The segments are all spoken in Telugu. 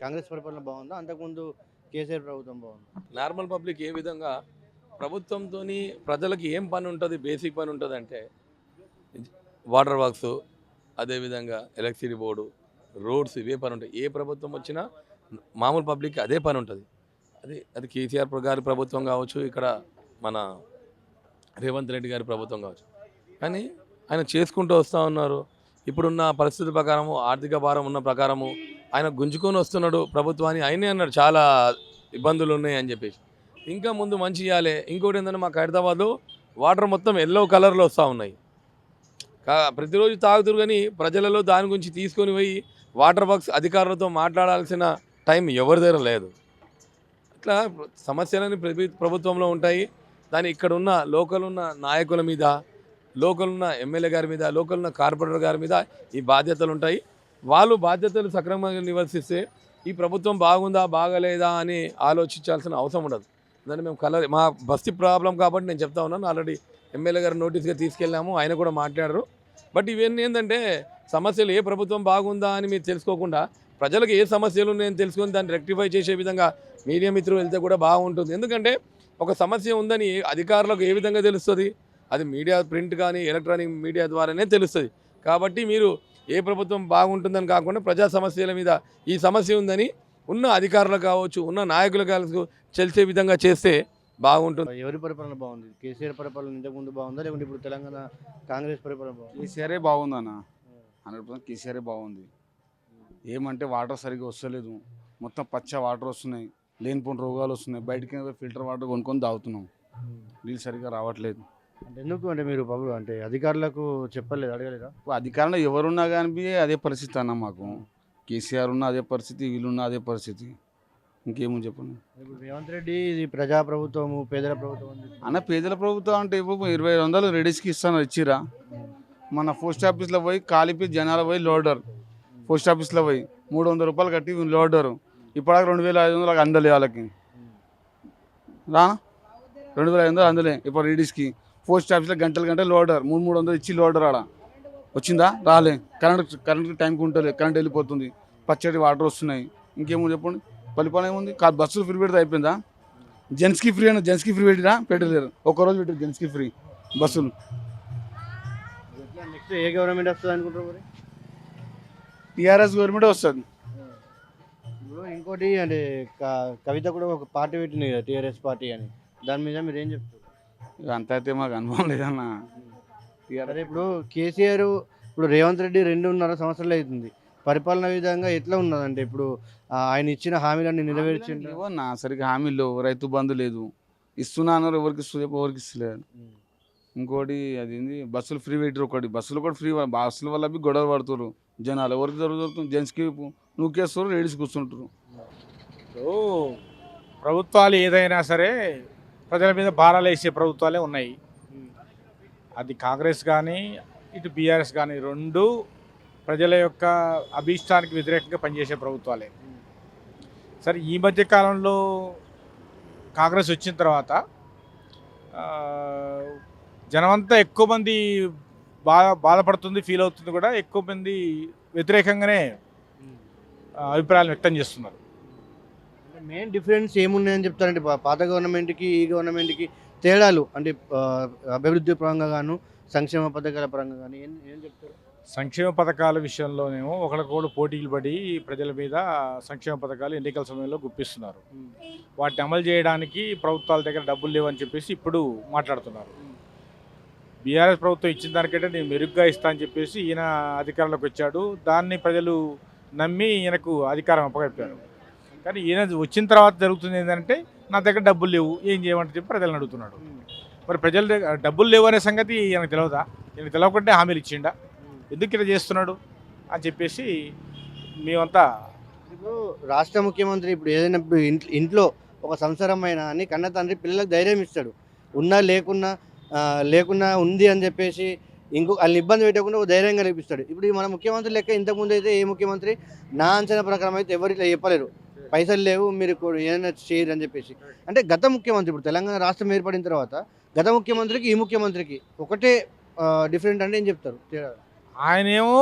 కాంగ్రెస్ పరిపాలన బాగుందా? అంతకుముందు కేసీఆర్ ప్రభుత్వం బాగుందా? నార్మల్ పబ్లిక్ ఏ విధంగా ప్రభుత్వంతో ప్రజలకు ఏం పని ఉంటుంది, బేసిక్ పని ఉంటుంది అంటే వాటర్ వర్క్స్, అదేవిధంగా ఎలక్ట్రిసిటీ బోర్డు, రోడ్స్, ఇవే పని ఉంటాయి. ఏ ప్రభుత్వం వచ్చినా మామూలు పబ్లిక్కి అదే పని ఉంటుంది. అది కేసీఆర్ గారి ప్రభుత్వం కావచ్చు, ఇక్కడ మన రేవంత్ రెడ్డి గారి ప్రభుత్వం కావచ్చు. కానీ ఆయన చేసుకుంటూ వస్తూ ఉన్నారు. ఇప్పుడున్న పరిస్థితి ప్రకారము, ఆర్థిక భారం ఉన్న ప్రకారము ఆయన గుంజుకొని వస్తున్నాడు ప్రభుత్వాన్ని. ఆయనే అన్నాడు చాలా ఇబ్బందులు ఉన్నాయి అని చెప్పేసి. ఇంకా ముందు మంచి చేయాలి. ఇంకోటి ఏంటంటే మాకు హైదరాబాద్లో వాటర్ మొత్తం ఎల్లో కలర్లో వస్తూ ఉన్నాయి. ప్రతిరోజు తాగుతురు, కానీ ప్రజలలో దాని గురించి తీసుకొని పోయి వాటర్ వర్క్స్ అధికారులతో మాట్లాడాల్సిన టైం ఎవరి దగ్గర లేదు. ఇట్లా సమస్యలని ప్రభుత్వంలో ఉంటాయి. దాని ఇక్కడ ఉన్న లోకల్ ఉన్న నాయకుల మీద, లోకల్ ఉన్న ఎమ్మెల్యే గారి మీద, లోకల్ ఉన్న కార్పొరేటర్ గారి మీద ఈ బాధ్యతలు ఉంటాయి. వాళ్ళు బాధ్యతలు సక్రమంగా నివర్తిస్తే ఈ ప్రభుత్వం బాగుందా బాగలేదా అని ఆలోచించాల్సిన అవసరం ఉండదు. దాన్ని మేము మా బస్తీ ప్రాబ్లం కాబట్టి నేను చెప్తా ఉన్నాను. ఆల్రెడీ ఎమ్మెల్యే గారు నోటీస్గా తీసుకెళ్ళాము, ఆయన కూడా మాట్లాడరు. బట్ ఇవన్నీ ఏంటంటే సమస్యలు ఏ ప్రభుత్వం బాగుందా అని మీరు తెలుసుకోకుండా ప్రజలకు ఏ సమస్యలు ఉన్నాయని తెలుసుకొని దాన్ని రెక్టిఫై చేసే విధంగా మీడియా మిత్రులు వెళ్తే కూడా బాగుంటుంది. ఎందుకంటే ఒక సమస్య ఉందని అధికారులకు ఏ విధంగా తెలుస్తుంది? అది మీడియా, ప్రింట్ కానీ ఎలక్ట్రానిక్ మీడియా ద్వారానే తెలుస్తుంది. కాబట్టి మీరు ఏ ప్రభుత్వం బాగుంటుందని కాకుండా ప్రజా సమస్యల మీద ఈ సమస్య ఉందని ఉన్న అధికారులు కావచ్చు, ఉన్న నాయకులు కావచ్చు తెలిసే విధంగా చేస్తే బాగుంటుంది. ఎవరి పరిపాలన బాగుంది? కేసీఆర్ పరిపాలన ఇంతకుముందు బాగుందా, లేకుంటే ఇప్పుడు తెలంగాణ కాంగ్రెస్ పరిపాలన బాగుంది? కేసీఆరే బాగుందన్న, 100% కేసీఆరే బాగుంది. ఏమంటే వాటర్ సరిగ్గా వస్తలేదు, మొత్తం పచ్చ వాటర్ వస్తున్నాయి, లేనిపోని రోగాలు వస్తున్నాయి. బయటికి ఫిల్టర్ వాటర్ కొనుక్కొని తాగుతున్నాం, నీళ్ళు సరిగ్గా రావట్లేదు. అంటే ఎందుకు అంటే మీరు అంటే అధికారులకు చెప్పలేదు, అడగలేదా? అధికారంలో ఎవరున్నా కానీ అదే పరిస్థితి అన్న. మాకు కేసీఆర్ ఉన్న అదే పరిస్థితి, వీళ్ళున్న అదే పరిస్థితి. ఇంకేమో చెప్పండి. ఇప్పుడు రేవంత్ రెడ్డి ఇది ప్రజా ప్రభుత్వము, పేదల ప్రభుత్వం అన్న. పేదల ప్రభుత్వం అంటే ఇప్పుడు 2500 రెడీస్కి ఇస్తాను, ఇచ్చిరా. మన పోస్ట్ ఆఫీస్లో పోయి కాలిపి జనాలు పోయి లోడర్, పోస్ట్ ఆఫీస్లో పోయి 300 రూపాయలు కట్టి లోడరు. ఇప్పటిదాకా 2500 అందలే వాళ్ళకి, రా 2500 అందలే. ఇప్పుడు రెడీస్కి పోస్ట్ ఆఫీస్లో గంటలు లోడర్ 300 ఇచ్చి లోడర్ ఆడ వచ్చిందా? రాలే. కరెంట్ టైంకి ఉంటుంది, కరెంట్ వెళ్ళిపోతుంది, పచ్చడి వాటర్ వస్తున్నాయి. ఇంకేమో చెప్పండి. పరిపాలన ఏముంది? బస్సులు ఫ్రీ పెడితే అయిపోయిందా? జెంట్స్కి ఫ్రీ అయినా, జెంట్స్కి ఫ్రీ పెట్టినా పెట్టలేరు. ఒక్కరోజు పెట్టారు జెంట్స్కి ఫ్రీ బస్సులు. నెక్స్ట్ ఏ గవర్నమెంట్ వస్తుంది అనుకుంటారు మరి? టీఆర్ఎస్ గవర్నమెంట్ వస్తుంది. ఇప్పుడు ఇంకోటి అంటే కవిత కూడా ఒక పార్టీ పెట్టింది కదా, టీఆర్ఎస్ పార్టీ అని. దాని మీద మీరు ఏం చెప్తారు? అంత అయితే మాకు అనుభవం లేదన్న. సరే, ఇప్పుడు కేసీఆర్, ఇప్పుడు రేవంత్ రెడ్డి 2.5 సంవత్సరాలు అవుతుంది. పరిపాలన విధంగా ఎట్లా ఉన్నదంటే ఇప్పుడు ఆయన ఇచ్చిన హామీలన్నీ నెరవేర్చిండు నా సరిగ్గా హామీలు, రైతు బంధు లేదు, ఇస్తున్నా అన్నారు, ఎవరికి ఇస్తలేదు. ఇంకోటి అది బస్సులు ఫ్రీ పెట్టారు. ఒకటి బస్సులు కూడా ఫ్రీ, బస్సుల వల్ల గొడవ పడుతున్నారు జనాలు. ఎవరికి జరుగుతుంది? జెంట్స్కి నూకేస్తారు, లేడీస్ కూర్చుంటారు. ప్రభుత్వాలు ఏదైనా సరే ప్రజల మీద భారాలు వేసే ప్రభుత్వాలే ఉన్నాయి. అది కాంగ్రెస్ కానీ ఇటు బీఆర్ఎస్ కానీ రెండు ప్రజల యొక్క అభీష్టానికి వ్యతిరేకంగా పనిచేసే ప్రభుత్వాలే. సరే, ఈ మధ్య కాలంలో కాంగ్రెస్ వచ్చిన తర్వాత జనమంతా ఎక్కువ మంది బాధపడుతుంది, ఫీల్ అవుతుంది కూడా. ఎక్కువ మంది వ్యతిరేకంగానే అభిప్రాయాలు వ్యక్తం చేస్తున్నారు. మెయిన్ డిఫరెన్స్ ఏమున్నాయని చెప్తారంటే పాత గవర్నమెంట్కి ఈ గవర్నమెంట్కి తేడాలు అంటే అభివృద్ధి పరంగా గాను, సంక్షేమ పథకాల పరంగా కానీ ఏం చెప్తారు? సంక్షేమ పథకాల విషయంలోనేమో ఒకరికొకరు పోటీలు పడి ప్రజల మీద సంక్షేమ పథకాలు ఎన్నికల సమయంలో గుప్పిస్తున్నారు. వాటిని అమలు చేయడానికి ప్రభుత్వాల దగ్గర డబ్బులు లేవని చెప్పేసి ఇప్పుడు మాట్లాడుతున్నారు. బీఆర్ఎస్ ప్రభుత్వం ఇచ్చిన దానికంటే నేను మెరుగ్గా ఇస్తా అని చెప్పేసి ఈయన అధికారంలోకి వచ్చాడు. దాన్ని ప్రజలు నమ్మి ఈయనకు అధికారం అప్పగెప్పారు. కానీ ఈయన వచ్చిన తర్వాత జరుగుతుంది ఏంటంటే నా దగ్గర డబ్బులు లేవు, ఏం చేయమంటే చెప్పి ప్రజలను అడుగుతున్నాడు. మరి ప్రజల దగ్గర డబ్బులు లేవు అనే సంగతి ఈయనకు తెలియదా? ఈయనకు తెలియకుంటే హామీలు ఇచ్చిండా? ఎందుకు ఇలా చేస్తున్నాడు అని చెప్పేసి మేమంతా. ఇప్పుడు రాష్ట్ర ముఖ్యమంత్రి ఇప్పుడు ఏదైనా ఇంట్లో ఒక సంసారమైన అని కన్న తండ్రి పిల్లలకు ధైర్యం ఇస్తాడు. ఉన్నా లేకున్నా ఉంది అని చెప్పేసి వాళ్ళని ఇబ్బంది పెట్టకుండా ఒక ధైర్యం కల్పిస్తాడు. ఇప్పుడు మన ముఖ్యమంత్రి లెక్క ఇంతకుముందు అయితే ఏ ముఖ్యమంత్రి నా అంచనా ప్రకారం అయితే ఎవరు ఇట్లా చెప్పలేరు, పైసలు లేవు మీరు ఏదైనా చేయరు అని చెప్పేసి. అంటే గత ముఖ్యమంత్రి, ఇప్పుడు తెలంగాణ రాష్ట్రం ఏర్పడిన తర్వాత గత ముఖ్యమంత్రికి ఈ ముఖ్యమంత్రికి ఒకటే డిఫరెంట్ అంటే ఏం చెప్తారు? ఆయనేమో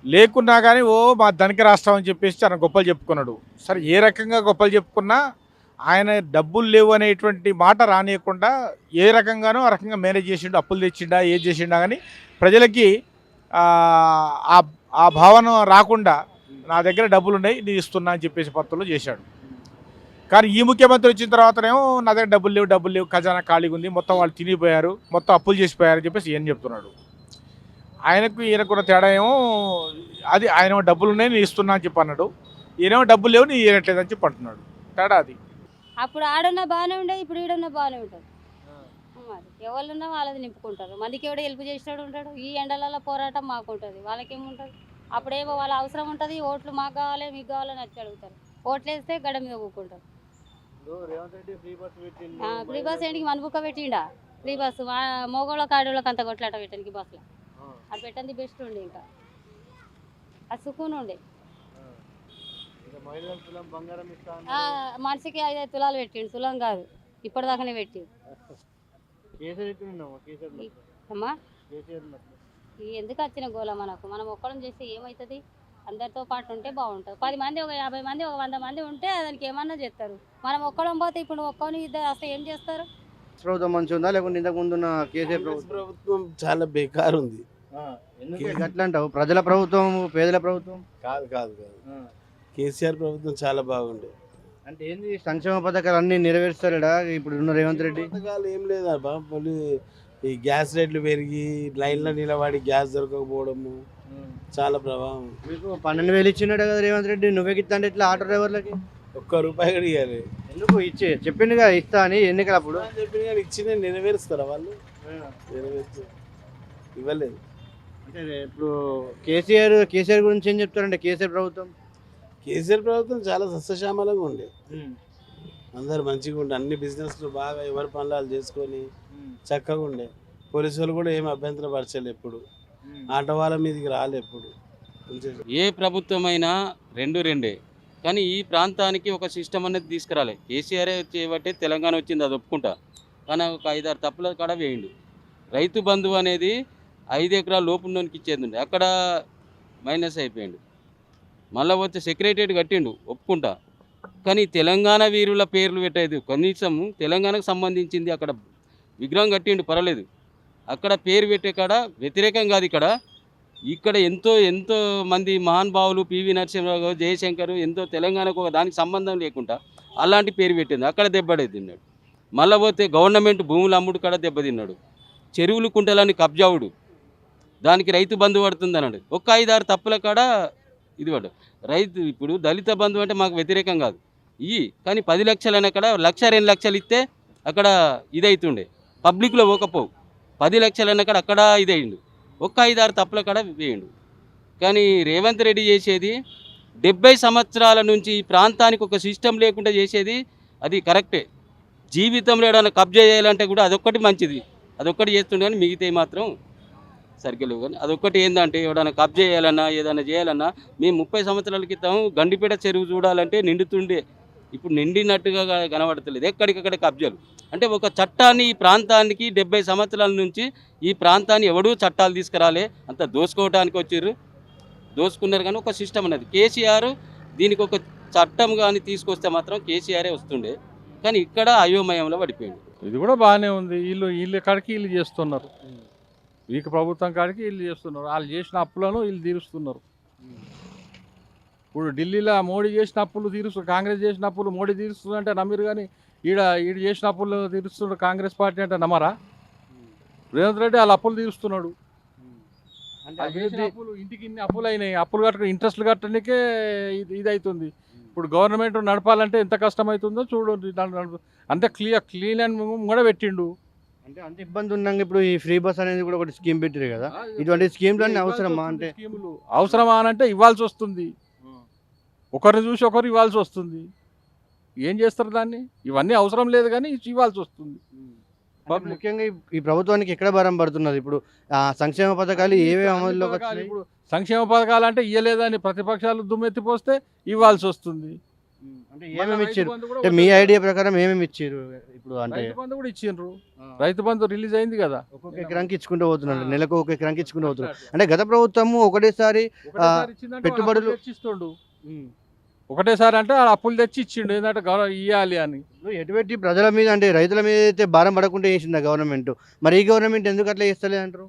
లేకున్నా కానీ మా ధనిక రాష్ట్రం అని చెప్పేసి చాలా గొప్పలు చెప్పుకున్నాడు. సరే ఏ రకంగా గొప్పలు చెప్పుకున్నా ఆయన డబ్బులు లేవు అనేటువంటి మాట రానియకుండా ఏ రకంగానో ఆ రకంగా మేనేజ్ చేసిండు, అప్పులు తెచ్చిండా ఏది చేసిండా కానీ ప్రజలకి ఆ భావన రాకుండా నా దగ్గర డబ్బులు ఉన్నాయి నేను ఇస్తున్నా అని చెప్పేసి పద్ధతిలో చేశాడు. కానీ ఈ ముఖ్యమంత్రి వచ్చిన తర్వాతనేమో నా దగ్గర డబ్బులు లేవు ఖజానా ఖాళీగా ఉంది, మొత్తం వాళ్ళు తినిపోయారు, మొత్తం అప్పులు చేసిపోయారు అని చెప్పేసి ఏం చెప్తున్నాడు. ఈయనకున్న తేడా ఏమో అది ఆయన డబ్బులు ఉన్నాయి నేను ఇస్తున్నా అని చెప్పి అన్నాడు, ఈయనేమో డబ్బులు లేవు నేను ఇవ్వట్లేదు అని చెప్పి అంటున్నాడు. తేడా అది. అప్పుడు ఆడున్నా బాగానే ఉండేది, ఇప్పుడు ఈడున్నా బాగానే ఉంటుంది. మరి ఎవరున్నా వాళ్ళది నింపుకుంటారు. మందికి ఎవడో హెల్ప్ చేసినాడు ఉంటాడు. ఈ ఎండలలో పోరాటం మాకు ఉంటుంది, వాళ్ళకేముంటుంది. అప్పుడేమో వాళ్ళ అవసరం ఉంటుంది, ఓట్లు మాకు కావాలి మీకు కావాలని వచ్చి అడుగుతారు. ఓట్లు వేస్తే గడ మీద కూకుంటారు. ఫ్రీ బస్ ఏంటికి మనబుక్క పెట్టిండా? ఫ్రీ బస్సు మోగోళ్ళకి ఆడోళ్ళకి అంత కొట్లాట పెట్టడానికి బస్సులో అది పెట్టండి బెస్ట్ ఉండే. ఇంకా అది సుకూన్ ఉండే. మనిషికి 5 తులాలు పెట్టిండు, తులం కాదు ఇప్పటిదాకానే పెట్టిండు. అమ్మా ఎందుకు వచ్చిన గోళ మనకు? మనం ఒక్కడం చేస్తే ఏమవుతుంది? అందరితో పాటు ఉంటే బాగుంటుంది. 10 మంది, ఒక 50 మంది, ఒక 100 మంది ఉంటే దానికి ఏమన్నా చేస్తారు. మనం ఒక్కడం పోతే ఇప్పుడు ఒక్కని ఇద్దరు వస్తే ఏం చేస్తారు? ప్రభుత్వం మంచిగా ఉందా లేకుంటే ఇంతకు ముందున్న కేసీఆర్ ప్రభుత్వం చాలా బేకార్ ఉంది. ఎట్లా అంటావు? ప్రజల ప్రభుత్వం, పేదల ప్రభుత్వం కాదు కాదు కాదు కేసీఆర్ ప్రభుత్వం చాలా బాగుండే. అంటే ఏంది సంక్షేమ పథకాలు అన్ని నెరవేరుస్తాడా ఇప్పుడు ఉన్న రేవంత్ రెడ్డి? పథకాలు ఏం లేదా బాబు, ఈ గ్యాస్ రేట్లు పెరిగి లైన్లో నిలబడి గ్యాస్ దొరకకపోవడము చాలా ప్రభావం. మీకు 12,000 ఇచ్చినాడు కదా రేవంత్ రెడ్డి, నువ్వే ఇస్తా అంటే ఇట్లా ఆటో డ్రైవర్లకి ₹1 కూడా ఇవ్వాలి. ఎందుకు చెప్పిండుగా ఇస్తా అని ఎన్నికలు అప్పుడు చెప్పింది కానీ ఇచ్చిన నెరవేరుస్తారా వాళ్ళు? నెరవేర్చు ఇవ్వలేదు. అంటే ఇప్పుడు కేసీఆర్ గురించి ఏం చెప్తారంటే కేసీఆర్ ప్రభుత్వం చాలా సస్యశ్యామలంగా ఉండే, అందరు మంచిగా ఉండే, అన్ని బిజినెస్లు బాగా ఎవరి పనులు వాళ్ళు చేసుకొని చక్కగా ఉండే. పోలీసు వాళ్ళు కూడా ఏం అభ్యంతరం పరచలే, ఎప్పుడు ఆటో వాళ్ళ మీదకి రాలే ఎప్పుడు. ఏ ప్రభుత్వం అయినా రెండే, కానీ ఈ ప్రాంతానికి ఒక సిస్టమ్ అనేది తీసుకురాలే. కేసీఆర్ చేయబట్టే తెలంగాణ వచ్చింది, అది ఒప్పుకుంటా. కానీ ఒక 5-6 తప్పుల కాడ వేయండు. రైతు బంధువు అనేది 5 ఎకరాల లోపున్నోనికి ఇచ్చేది, అక్కడ మైనస్ అయిపోయిండు. మళ్ళీ వచ్చి సెక్రటరియట్ కట్టిండు, ఒప్పుకుంటా. కానీ తెలంగాణ వీరుల పేర్లు పెట్టేది, కనీసం తెలంగాణకు సంబంధించింది అక్కడ విగ్రహం కట్టిండు, పర్వాలేదు. అక్కడ పేరు పెట్టే కాడ వ్యతిరేకం కాదు. ఇక్కడ ఎంతో మంది మహానుభావులు, పివి నరసింహరావు, జయశంకర్, ఎంతో తెలంగాణకు ఒక దానికి సంబంధం లేకుండా అలాంటి పేరు పెట్టింది, అక్కడ దెబ్బడే తిన్నాడు. మళ్ళీ పోతే గవర్నమెంట్ భూములు అమ్ముడు కాడ దెబ్బతిన్నాడు. చెరువులు కుంటలని కబ్జావుడు, దానికి రైతు బంధు పడుతుంది అన్నాడు. ఒక 5-6 తప్పుల కాడ ఇది పడ్డు. రైతు ఇప్పుడు దళిత బంధు అంటే మాకు వ్యతిరేకం కాదు, కానీ 10 లక్షలు అనే కాడ 1-2 లక్షలు ఇస్తే అక్కడ ఇదవుతుండే, పబ్లిక్లో పోకపోవు. 10 లక్షలు అన్న కాడ అక్కడ ఇదయిండు. ఒక 5-6 తప్పుల కాడ వేయండు. కానీ రేవంత్ రెడ్డి చేసేది 70 సంవత్సరాల నుంచి ఈ ప్రాంతానికి ఒక సిస్టమ్ లేకుండా చేసేది, అది కరెక్టే. జీవితంలో ఏదైనా కబ్జా చేయాలంటే కూడా అదొక్కటి మంచిది, అదొక్కటి చేస్తుండే. కానీ మిగతాయి మాత్రం సరిగ్గా లేవు. కానీ అదొక్కటి ఏంటంటే ఎవడైనా కబ్జా చేయాలన్నా ఏదైనా చేయాలన్నా, మేము 30 సంవత్సరాల క్రితం గండిపేట చెరువు చూడాలంటే నిండుతుండే, ఇప్పుడు నిండినట్టుగా కనబడతలేదు, ఎక్కడికక్కడ కబ్జాలు. అంటే ఒక చట్టాన్ని ఈ ప్రాంతానికి 70 సంవత్సరాల నుంచి ఈ ప్రాంతాన్ని ఎవడూ చట్టాలు తీసుకురాలే, అంత దోసుకోవడానికి వచ్చారు, దోసుకున్నారు. కానీ ఒక సిస్టమ్ అనేది కేసీఆర్ దీనికి ఒక చట్టం కానీ తీసుకొస్తే మాత్రం కేసీఆరే వస్తుండే. కానీ ఇక్కడ అయోమయంలో పడిపోయింది. ఇది కూడా బాగానే ఉంది. వీళ్ళు కాడికి వీళ్ళు చేస్తున్నారు, వీళ్ళ ప్రభుత్వం కాడికి వీళ్ళు చేస్తున్నారు. వాళ్ళు చేసిన అప్పులను వీళ్ళు తీరుస్తున్నారు. ఇప్పుడు ఢిల్లీలో మోడీ చేసిన అప్పులు తీరుస్తారు, కాంగ్రెస్ చేసిన అప్పులు మోడీ తీరుస్తుంది అంటే నమ్మిరు. కానీ ఈడ చేసిన అప్పులు తీరుస్తున్నాడు కాంగ్రెస్ పార్టీ అంటే నమ్మరా? రేవంత్ రెడ్డి వాళ్ళ అప్పులు తీరుస్తున్నాడు. అప్పులు ఇంటికి ఇన్ని అప్పులు అయినాయి, అప్పులు కట్ట ఇంట్రెస్ట్లు కట్టడానికే ఇది అవుతుంది. ఇప్పుడు గవర్నమెంట్ నడపాలంటే ఎంత కష్టమవుతుందో చూడండి. అంతే క్లీన్ అండ్ కూడా పెట్టిండు. అంటే అంత ఇబ్బంది ఉన్నాక ఇప్పుడు ఈ ఫ్రీ బస్ అనేది కూడా ఒకటి స్కీమ్ పెట్టారు కదా, ఇటువంటి స్కీమ్లు అన్నీ అవసరమా? అంటే స్కీములు అవసరమా అంటే ఇవ్వాల్సి వస్తుంది, ఒకరిని చూసి ఒకరు ఇవ్వాల్సి వస్తుంది. ఏం చేస్తారు దాన్ని? ఇవన్నీ అవసరం లేదు కానీ ఇవ్వాల్సి వస్తుంది. ముఖ్యంగా ఈ ప్రభుత్వానికి ఎక్కడ భారం పడుతున్నది? ఇప్పుడు సంక్షేమ పథకాలు ఏవే అమలులోకి వచ్చాయి? ఇప్పుడు సంక్షేమ పథకాలు అంటే ఇవ్వలేదని ప్రతిపక్షాలు దుమ్మెత్తిపోస్తే ఇవ్వాల్సి వస్తుంది. అంటే మళ్ళా ఏమేమి రైతు ఇచ్చారు బంధు కూడా అంటే మీ వస్తది. ఐడియా ప్రకారం ఏమేమి ఇచ్చారు ఇప్పుడు అంటే రైతు బంధు కూడా ఇచ్చిండ్రు. రైతు బంధు రిలీజ్ అయింది కదా. ఒక్కొక్క ఎకరానికి ఇచ్చుకుంటూ పోతున్నాడు, ఆ. నెలకు ఒక ఎకరానికి ఇచ్చుకుంటూ పోతున్నాడు. అట్లా. అంటే గత ప్రభుత్వము ఒకటేసారి ఒకటేసారి ఇచ్చిందంటే పెట్టుబడులు- అప్పులు తెచ్చి ఇస్తుండు. ఒకటేసారి అంటే ఆ అప్పులు తెచ్చి ఇచ్చిండు ఏంటంటే ఇవ్వాలి అని. ఇప్పుడు ఎటువంటి ప్రజల మీద అంటే రైతుల మీద అయితే భారం పడకుండా చేసిందా గవర్నమెంట్, మరి ఈ గవర్నమెంట్ ఎందుకు అట్లా చేస్తలేదు అంటారు?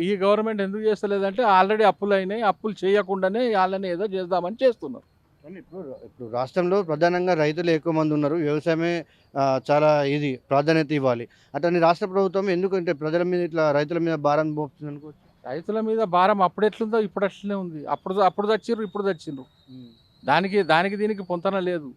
ఈ గవర్నమెంట్ ఎందుకు చేస్తలేదంటే ఆల్రెడీ అప్పులు అయినాయి, అప్పులు చేయకుండానే వాళ్ళని ఏదో చేద్దామని చేస్తున్నారు. కానీ ఇప్పుడు రాష్ట్రంలో ప్రధానంగా రైతులు ఎక్కువ మంది ఉన్నారు, వ్యవసాయమే చాలా ఇది ప్రాధాన్యత ఇవ్వాలి. అతని రాష్ట్ర ప్రభుత్వం ఎందుకంటే ప్రజల మీద ఇట్లా రైతుల మీద భారం మోపుతుంది అనుకోవచ్చు. రైతుల మీద భారం అప్పుడు ఎట్లుందో ఇప్పుడు అట్లనే ఉంది. అప్పుడు చచ్చిర్రు, ఇప్పుడు చచ్చిండ్రు. దానికి దీనికి పొంతన లేదు.